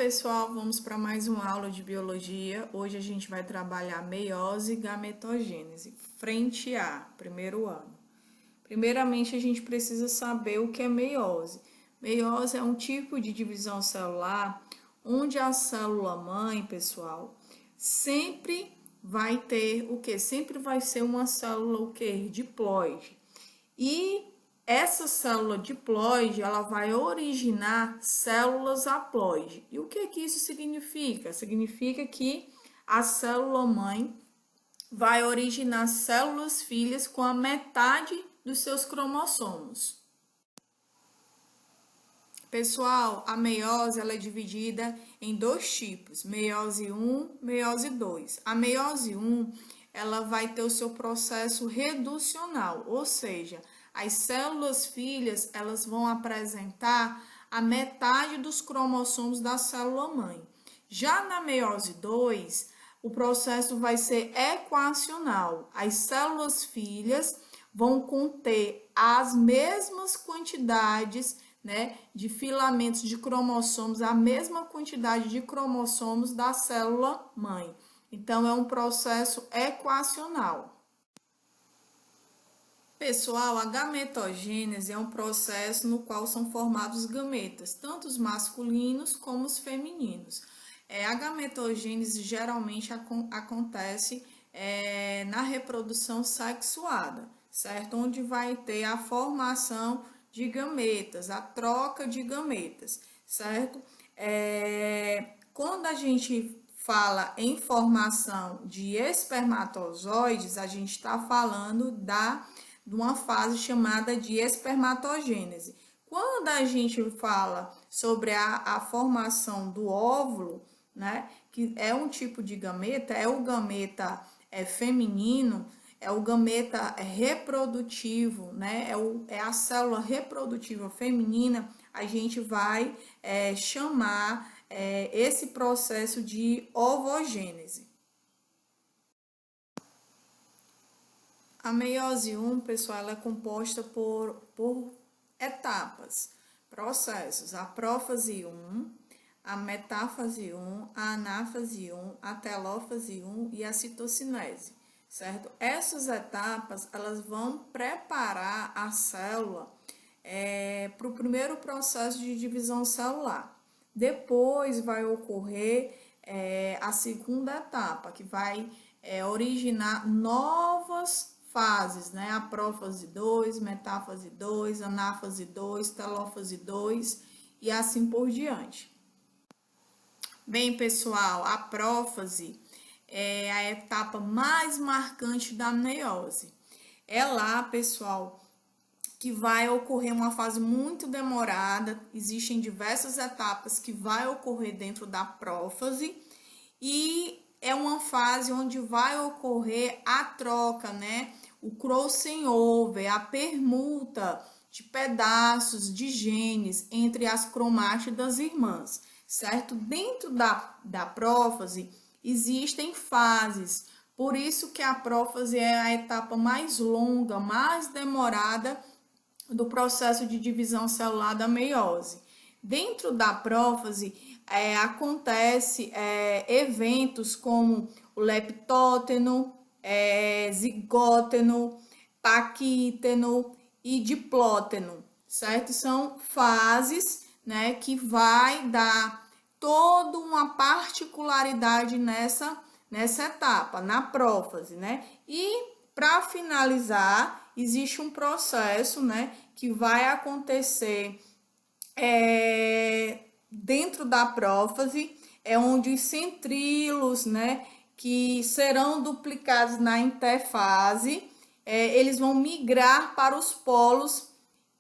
pessoal, vamos para mais uma aula de biologia. Hoje a gente vai trabalhar meiose e gametogênese, frente A, primeiro ano. Primeiramente, a gente precisa saber o que é meiose. Meiose é um tipo de divisão celular onde a célula mãe, pessoal, sempre vai ter o quê? Sempre vai ser uma célula o quê? Diploide. E essa célula diploide, ela vai originar células haploide. E o que isso significa? Significa que a célula mãe vai originar células filhas com a metade dos seus cromossomos. Pessoal, a meiose ela é dividida em dois tipos, meiose 1, meiose 2. A meiose 1, ela vai ter o seu processo reducional, ou seja, as células filhas, elas vão apresentar a metade dos cromossomos da célula mãe. Já na meiose 2, o processo vai ser equacional. As células filhas vão conter as mesmas quantidades, né, de filamentos de cromossomos, a mesma quantidade de cromossomos da célula mãe. Então, é um processo equacional. Pessoal, a gametogênese é um processo no qual são formados gametas, tanto os masculinos como os femininos. A gametogênese geralmente acontece na reprodução sexuada, certo? Onde vai ter a formação de gametas, a troca de gametas, certo? Quando a gente fala em formação de espermatozoides, a gente está falando de uma fase chamada de espermatogênese. Quando a gente fala sobre a formação do óvulo, né, que é um tipo de gameta, é o gameta feminino, é o gameta reprodutivo, né, é a célula reprodutiva feminina, a gente vai chamar esse processo de ovogênese. A meiose 1, pessoal, ela é composta por etapas, processos, a prófase 1, a metáfase 1, a anáfase 1, a telófase 1 e a citocinese, certo? Essas etapas, elas vão preparar a célula para o primeiro processo de divisão celular. Depois vai ocorrer a segunda etapa, que vai originar novas fases, né? A prófase 2, metáfase 2, anáfase 2, telófase 2 e assim por diante. Bem, pessoal, a prófase é a etapa mais marcante da meiose. É lá, pessoal, que vai ocorrer uma fase muito demorada, existem diversas etapas que vai ocorrer dentro da prófase e é uma fase onde vai ocorrer a troca, né? O crossing over, a permuta de pedaços de genes entre as cromátidas irmãs, certo? Dentro da prófase existem fases, por isso que a prófase é a etapa mais longa, mais demorada do processo de divisão celular da meiose. Dentro da prófase, acontece eventos como o leptóteno, zigóteno, paquíteno e diplóteno, certo? São fases, né, que vai dar toda uma particularidade nessa etapa, na prófase, né? E para finalizar, existe um processo, né, que vai acontecer dentro da prófase, onde os centríolos, né, que serão duplicados na interfase, eles vão migrar para os polos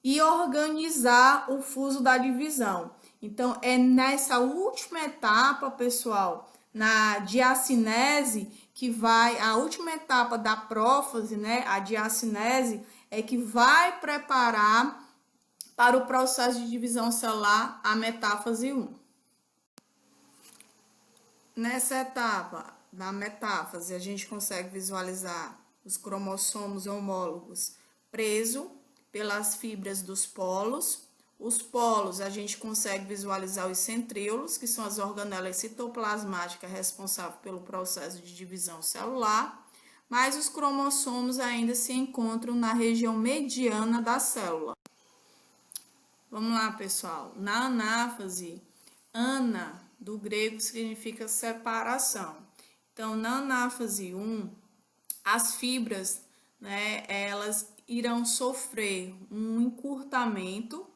e organizar o fuso da divisão. Então, é nessa última etapa, pessoal, na diacinese, que vai, a última etapa da prófase, né, a diacinese, é que vai preparar para o processo de divisão celular a metáfase 1. Nessa etapa, na metáfase, a gente consegue visualizar os cromossomos homólogos presos pelas fibras dos polos, os polos, a gente consegue visualizar os centríolos, que são as organelas citoplasmáticas responsáveis pelo processo de divisão celular, mas os cromossomos ainda se encontram na região mediana da célula. Vamos lá, pessoal. Na anáfase, ana, do grego, significa separação. Então, na anáfase 1, as fibras, né, elas irão sofrer um encurtamento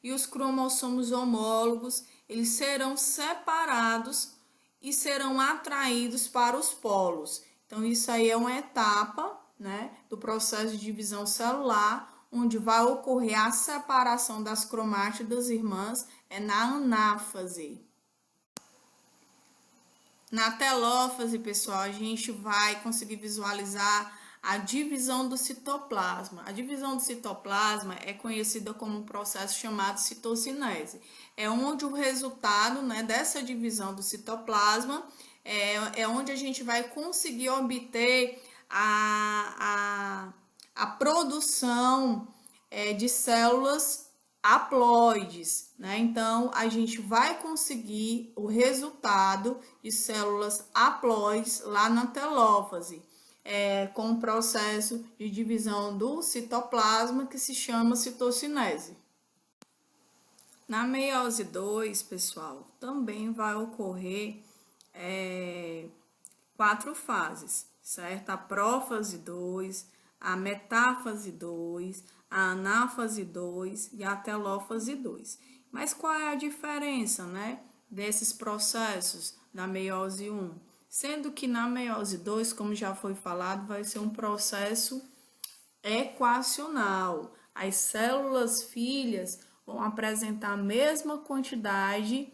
e os cromossomos homólogos, eles serão separados e serão atraídos para os polos. Então, isso aí é uma etapa, né, do processo de divisão celular, onde vai ocorrer a separação das cromátidas irmãs, é na anáfase. Na telófase, pessoal, a gente vai conseguir visualizar a divisão do citoplasma. A divisão do citoplasma é conhecida como um processo chamado citocinese. É onde o resultado, né, dessa divisão do citoplasma é onde a gente vai conseguir obter a produção de células haploides, né? Então, a gente vai conseguir o resultado de células haploides lá na telófase, com o processo de divisão do citoplasma que se chama citocinese. Na meiose 2, pessoal, também vai ocorrer 4 fases, certo? A prófase 2, a metáfase 2, a anáfase 2 e a telófase 2. Mas qual é a diferença, né, desses processos da meiose 1? Sendo que na meiose 2, como já foi falado, vai ser um processo equacional. As células filhas vão apresentar a mesma quantidade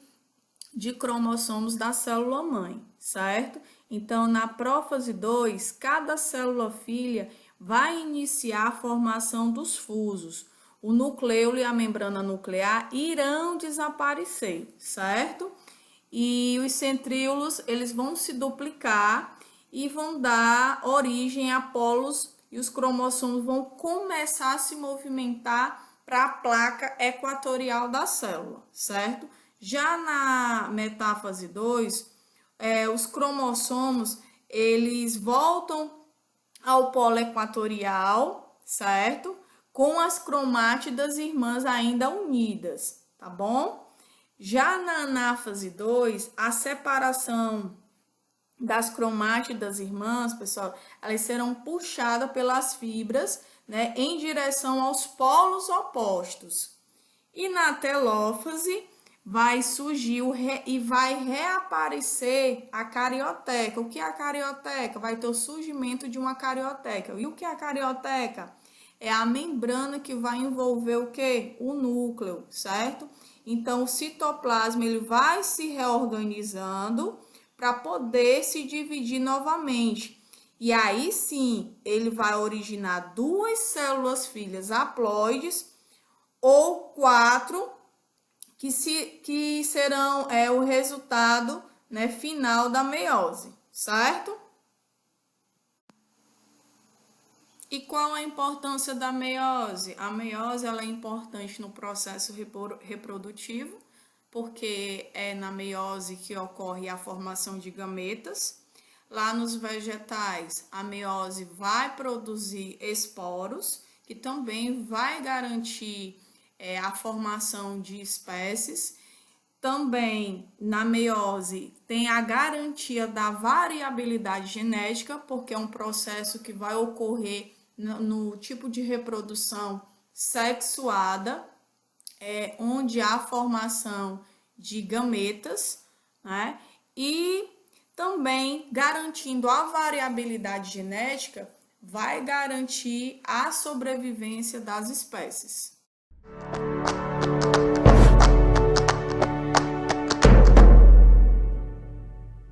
de cromossomos da célula mãe, certo? Então, na prófase 2, cada célula filha vai iniciar a formação dos fusos. O nucleolo e a membrana nuclear irão desaparecer, certo? E os centríolos, eles vão se duplicar e vão dar origem a polos e os cromossomos vão começar a se movimentar para a placa equatorial da célula, certo? Já na metáfase 2, os cromossomos, eles voltam ao polo equatorial, certo? Com as cromátidas irmãs ainda unidas, tá bom? Já na anáfase 2, a separação das cromátidas irmãs, pessoal, elas serão puxadas pelas fibras, né, em direção aos polos opostos. E na telófase, vai surgir e vai reaparecer a carioteca. O que é a carioteca? Vai ter o surgimento de uma carioteca. E o que é a carioteca? É a membrana que vai envolver o quê? O núcleo, certo? Então, o citoplasma ele vai se reorganizando para poder se dividir novamente. E aí sim, ele vai originar 2 células filhas haploides ou 4 que serão o resultado, né, final da meiose, certo? E qual a importância da meiose? A meiose ela é importante no processo reprodutivo, porque é na meiose que ocorre a formação de gametas. Lá nos vegetais, a meiose vai produzir esporos, que também vai garantir a formação de espécies. Também na meiose tem a garantia da variabilidade genética, porque é um processo que vai ocorrer no tipo de reprodução sexuada, onde há formação de gametas, né? E também garantindo a variabilidade genética, vai garantir a sobrevivência das espécies.